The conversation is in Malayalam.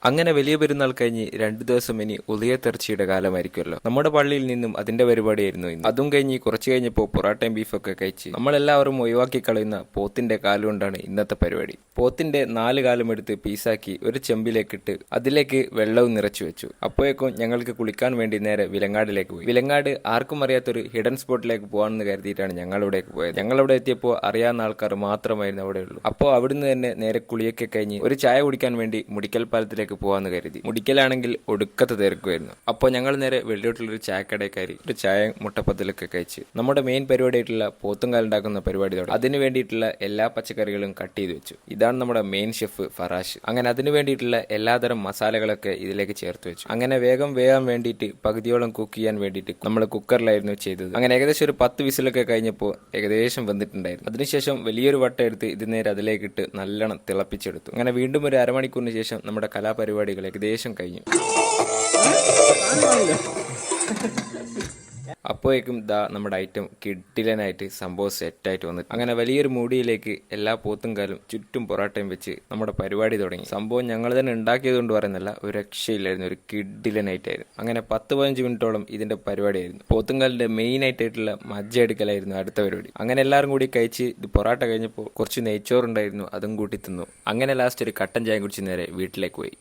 അങ്ങനെ വലിയ പെരുന്നാൾ കഴിഞ്ഞ് 2 ദിവസം ഇനി ഉദയത്തെർച്ചയുടെ കാലമായിരിക്കുമല്ലോ. നമ്മുടെ പള്ളിയിൽ നിന്നും അതിന്റെ പരിപാടിയായിരുന്നു ഇന്ന്. അതും കഴിഞ്ഞ് കുറച്ച് കഴിഞ്ഞപ്പോൾ പൊറാട്ടയും ബീഫൊക്കെ കഴിച്ച് നമ്മളെല്ലാവരും ഒഴിവാക്കി കളയുന്ന പോത്തിന്റെ കാലുകൊണ്ടാണ് ഇന്നത്തെ പരിപാടി. പോത്തിന്റെ 4 കാലും എടുത്ത് പീസാക്കി ഒരു ചെമ്പിലേക്കിട്ട് അതിലേക്ക് വെള്ളവും നിറച്ചു വെച്ചു. അപ്പോഴേക്കും ഞങ്ങൾക്ക് കുളിക്കാൻ വേണ്ടി നേരെ വിലങ്ങാടിലേക്ക് പോയി. വിലങ്ങാട് ആർക്കും അറിയാത്തൊരു ഹിഡൻ സ്പോട്ടിലേക്ക് പോകാമെന്ന് കരുതിയിട്ടാണ് ഞങ്ങൾ അവിടേക്ക് പോയത്. ഞങ്ങളവിടെ എത്തിയപ്പോൾ അറിയാവുന്ന ആൾക്കാർ മാത്രമായിരുന്നു അവിടെ ഉള്ളൂ. അപ്പോൾ അവിടുന്ന് തന്നെ നേരെ കുളിയൊക്കെ കഴിഞ്ഞ് ഒരു ചായ കുടിക്കാൻ വേണ്ടി മുടിക്കൽ പാലത്തിലേക്ക് പോവാന്ന് കരുതി. മുടിക്കലാണെങ്കിൽ ഒടുക്കത്തെ തിരക്കുമായിരുന്നു. അപ്പോൾ ഞങ്ങൾ നേരെ വെള്ളിയോട്ടുള്ളൊരു ചായക്കടയിൽ കയറി ഒരു ചായ മുട്ടപ്പത്തിലൊക്കെ കഴിച്ച് നമ്മുടെ മെയിൻ പരിപാടിയായിട്ടുള്ള പോത്തുംകാലുണ്ടാക്കുന്ന പരിപാടി തുടങ്ങി. അതിന് വേണ്ടിയിട്ടുള്ള എല്ലാ പച്ചക്കറികളും കട്ട് ചെയ്ത് വെച്ചു. ഇതാണ് നമ്മുടെ മെയിൻ ഷെഫ് ഫറാഷ്. അങ്ങനെ അതിന് വേണ്ടിയിട്ടുള്ള എല്ലാതരം മസാലകളൊക്കെ ഇതിലേക്ക് ചേർത്ത് വെച്ചു. അങ്ങനെ വേഗം വേകാൻ വേണ്ടിയിട്ട് പകുതിയോളം കുക്ക് ചെയ്യാൻ വേണ്ടിയിട്ട് നമ്മൾ കുക്കറിലായിരുന്നു ചെയ്തത്. അങ്ങനെ ഏകദേശം ഒരു 10 വിസിലൊക്കെ കഴിഞ്ഞപ്പോൾ ഏകദേശം വെന്തിട്ടുണ്ടായിരുന്നു. അതിനുശേഷം വലിയൊരു വട്ടം എടുത്ത് ഇത് നേരെ അതിലേക്കിട്ട് നല്ലോണം തിളപ്പിച്ചെടുത്തു. അങ്ങനെ വീണ്ടും ഒരു അരമണിക്കൂറിന് ശേഷം നമ്മുടെ കലാപരിപാടികൾ ഏകദേശം കഴിഞ്ഞു. അപ്പോഴേക്കും നമ്മുടെ ഐറ്റം കിഡിലനായിട്ട് സംഭവം സെറ്റായിട്ട് വന്നു. അങ്ങനെ വലിയൊരു മൂടിയിലേക്ക് എല്ലാ പോത്തുംകാലും ചുറ്റും പൊറാട്ടയും വെച്ച് നമ്മുടെ പരിപാടി തുടങ്ങി. സംഭവം ഞങ്ങൾ തന്നെ ഉണ്ടാക്കിയത് കൊണ്ട് പറയുന്നില്ല, ഒരു രക്ഷയില്ലായിരുന്നു, ഒരു കിഡിലനായിട്ടായിരുന്നു. അങ്ങനെ 10-15 മിനിറ്റോളം ഇതിന്റെ പരിപാടിയായിരുന്നു. പോത്തുംകാലിന്റെ മെയിൻ ആയിട്ടുള്ള മജ്ജ എടുക്കലായിരുന്നു അടുത്ത പരിപാടി. അങ്ങനെ എല്ലാവരും കൂടി കഴിച്ച് ഇത് പൊറാട്ട കഴിഞ്ഞപ്പോൾ കുറച്ച് നെയ്ച്ചോറുണ്ടായിരുന്നു, അതും കൂട്ടി തിന്നു. അങ്ങനെ ലാസ്റ്റ് ഒരു കട്ടൻ ചായ കുടിച്ച് നേരെ വീട്ടിലേക്ക് പോയി.